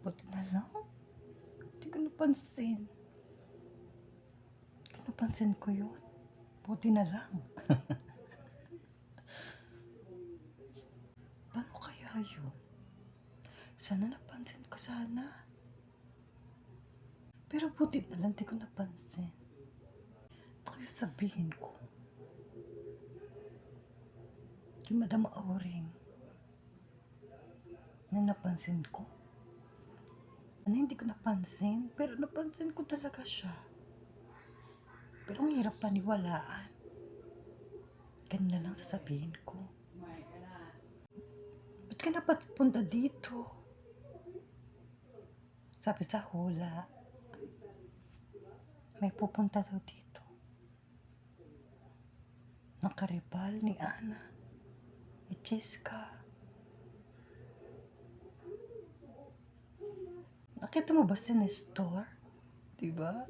Buti na lang. Hindi ko napansin. Napansin ko yun. Buti na lang. Paano kaya yun? Sana napansin ko sana. Pero buti na lang di ko napansin. Ano kaya sabihin ko? Kay Madam Auring na napansin ko. Ano hindi ko napansin? Pero napansin ko talaga siya. Pero ang hirap paniwalaan. Ganun na lang sasabihin ko. Ba't ka na punta dito? Sabi sa hula, may pupunta daw dito. Nakaribal ni Ana, ni Cheska. Nakita mo ba si Nestor? Diba?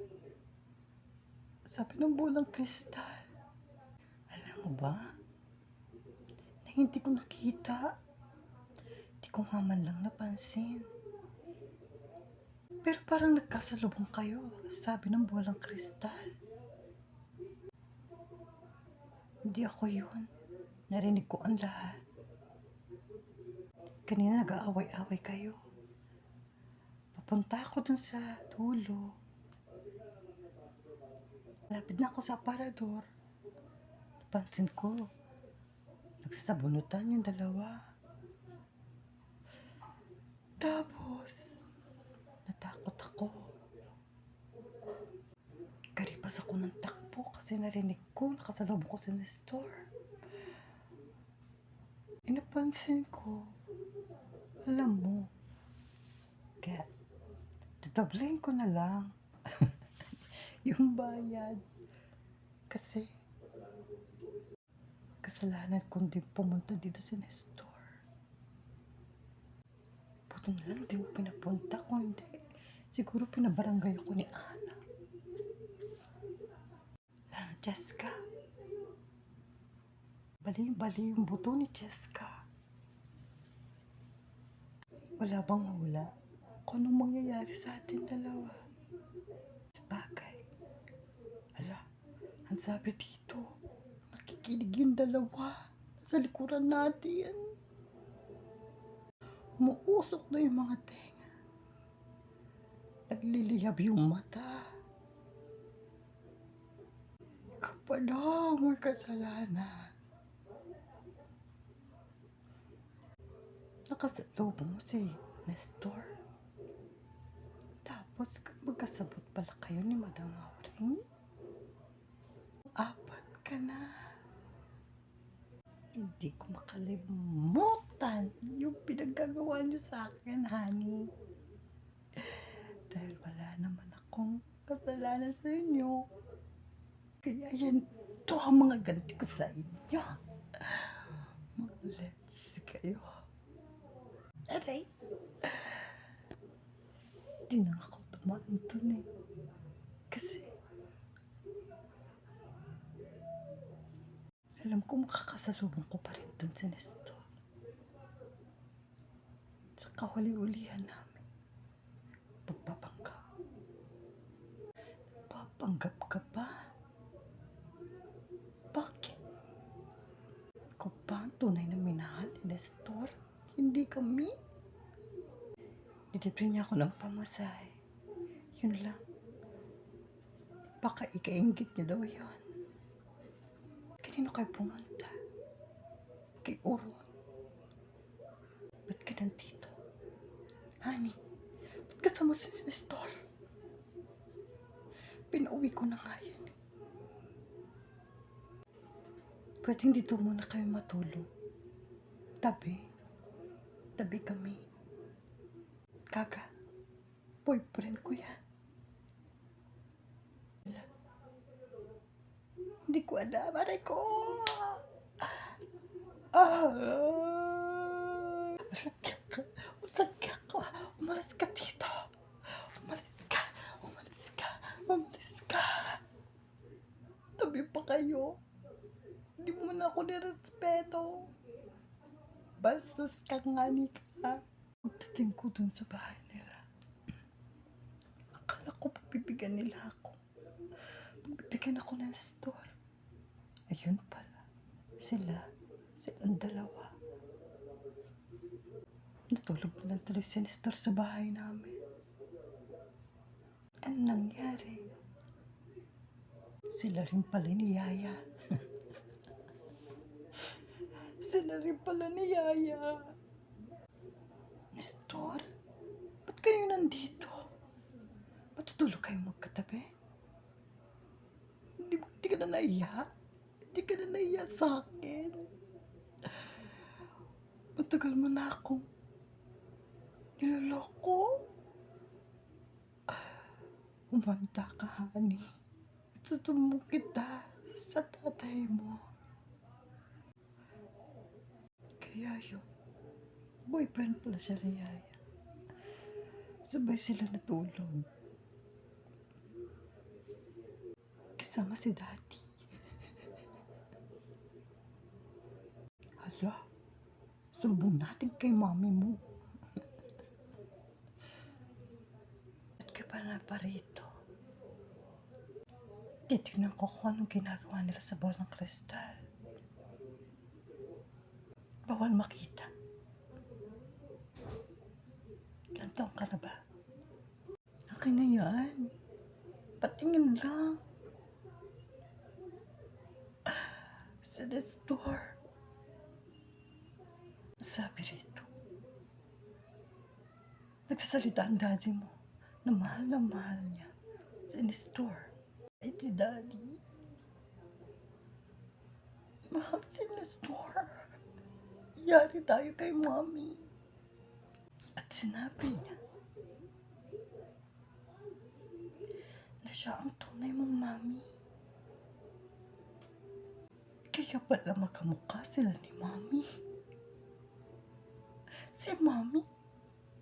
Sabi ng Bulang Kristal. Alam mo ba? Na hindi ko nakita. Hindi ko nga man lang napansin. Pero parang nagkasalubong kayo. Sabi ng Bulang Kristal. Hindi ako yun. Narinig ko ang lahat. Kanina nag-aaway-aaway kayo. Papunta ako dun sa dulo. Lapit na ako sa aparador. Napansin ko, nagsasabunutan yung dalawa. Tapos, natakot ako. Karipas ako ng takbo kasi narinig ko, nakasalubong ko si Nestor. Inapansin ko, alam mo, kaya, dadablayin ko na lang yung bayad. Kasi, kasalanan kong di pumunta dito si Nestor. Buti na lang di mo pinapunta. Kung hindi, siguro pinabarangay ako ni Ana. Lalo, Cheska. Bali yung buto ni Cheska. Wala bang hula kung anong mangyayari sa atin dalawa? Sabagay. Hala, ang sabi dito, nakikinig yung dalawa sa likuran natin. Umuusok na yung mga tenga. Nagliliyab yung mata. Ikaw pa daw may kasalanan. Nakasalubong mo si Nestor. Tapos magkasabot pala kayo ni Madam Auring. Apat ka na. Hindi ko makalimutan yung pinaggagawa niyo sa akin, honey. Dahil wala naman akong kasalanan sa inyo. Kaya yan, ito ang mga ganti ko sa inyo. Mag-let's kayo. Aray. Di na ako dumaan dun eh. Kasi, alam ko makakasalubong ko pa rin dun si Nestor. Sa kahuli-ulihan namin. Pagpapanggap. Nagpapanggap ka ba? Bakit? Ikaw ba ang tunay na minahal ni Nestor? Hindi kami? Nilibre niya ako ng pamasahe. Yun lang. Baka ikainggit niya daw yun. Kanino kayo pumunta? Kay Uron. Ba't ka nandito? Honey, ba't kasama si Nestor? Pinauwi ko na nga yun. Pwedeng dito muna kami matulog. Tabi kami. Kaga, boyfriend ko yan. Wala. Hindi ko alam. Aray ko! Masakit ka. Masakit ka. Umalis ka dito. Umalis ka. Umalis ka. Umalis ka. Tabi pa kayo. Hindi mo na ako nirespeto. Bastos ka nga ni ka. Pagdating ko dun sa bahay nila, ako, pagbibigyan nila ako. Pagbibigyan ako ng store. Ayun pala, silang dalawa. Natulog na lang tuloy si Nestor sa bahay namin. Ang nangyari, sila rin pala ni Yaya. Sila rin pala ni Yaya. Nestor, ba't kayo nandito? Matutulog kayong magkatabi? Hindi ka na naiya? Hindi ka na naiya sa akin? Matagal mo na akong niloloko. Umanda ka, honey. Itutumong kita sa tatay mo. Kaya yun, boyfriend pala siya ni Yaya. Sabay sila natulog. Kasama si Daddy. Hala, sumbong natin kay mami mo. Ba't ka pa na pa rito? Titignan ko kung anong ginagawa nila sa bolang kristal. Bawal makita. Ilang taong ka na ba? Akin na yan. Patingin lang. Sa store. Sabi rito, nagsasalita ang daddy mo na mahal niya sa store. Ay, si Daddy. Mahal si Nestor. Yari tayo kay Mommy. At sinabi niya na siya ang tunay mong Mommy. Kaya pala magkamukha sila ni Mommy. Si Mommy,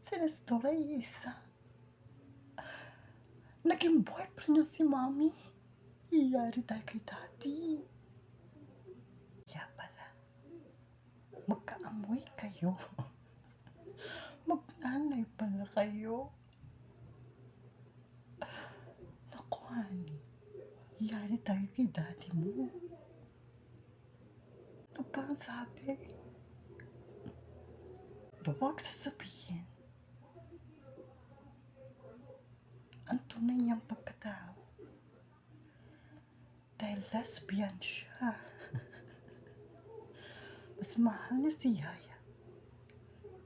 si Nestor ay isa. Naging boyfriend niya si Mommy. Iyari tayo kay Daddy. Kaya pala, magkaamoy kayo. Magnanay pala kayo. Naku, honey. Iyari tayo kay Daddy mo. Ano ba ang sabi? Huwag sasabihin ang tunay niyang pagkatao. Dahil lesbian siya. Mas mahal niya si Yaya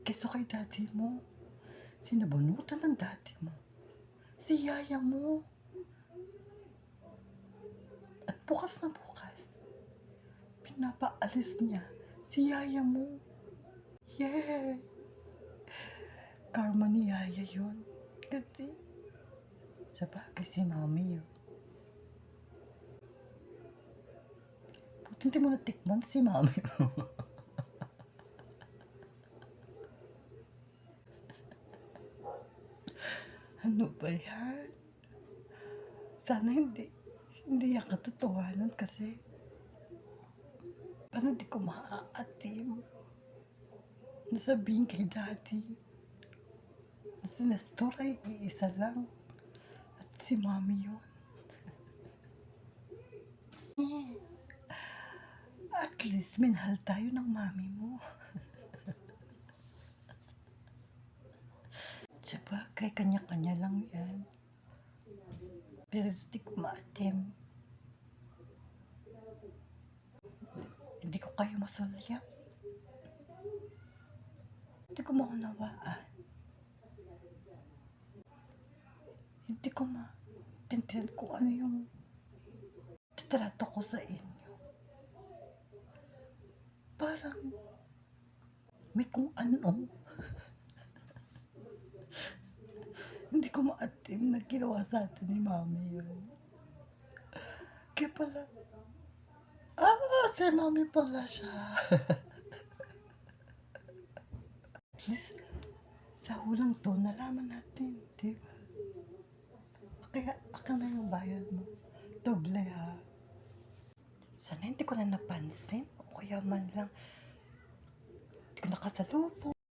kaysa kay Daddy mo. Sinabunutan ng Daddy mo si Yaya mo. At bukas na bukas, pinapaalis niya si Yaya mo. Yeah. Karma ni Yaya yun. Kasi sa bagay si Mami yun. Buti hindi mo natikman si Mami mo. Ano ba yan? Sana hindi yan katotohanan kasi parang di ko maaatim na sabihin kay Daddy na si Nestor ay iisa lang at si Mami yun. At least minahal tayo ng Mami mo. Sabagay, kanya-kanya lang yan. Pero hindi ko maatim. Hindi ko kayo masulyap. Hindi ko maunawaan. Hindi ko maintindihan kung ano yung titrato ko sa inyo. Parang may kung ano. Hindi ko maatim na ginawa sa atin ni Mami yun. Kaya pala, si Mami pala siya. At least, sa hulang to, nalaman natin, di ba? Kaya, akin na yung bayad mo. Doble, ha? Sana hindi ko na napansin, o kaya man lang, hindi ko nakasalubo.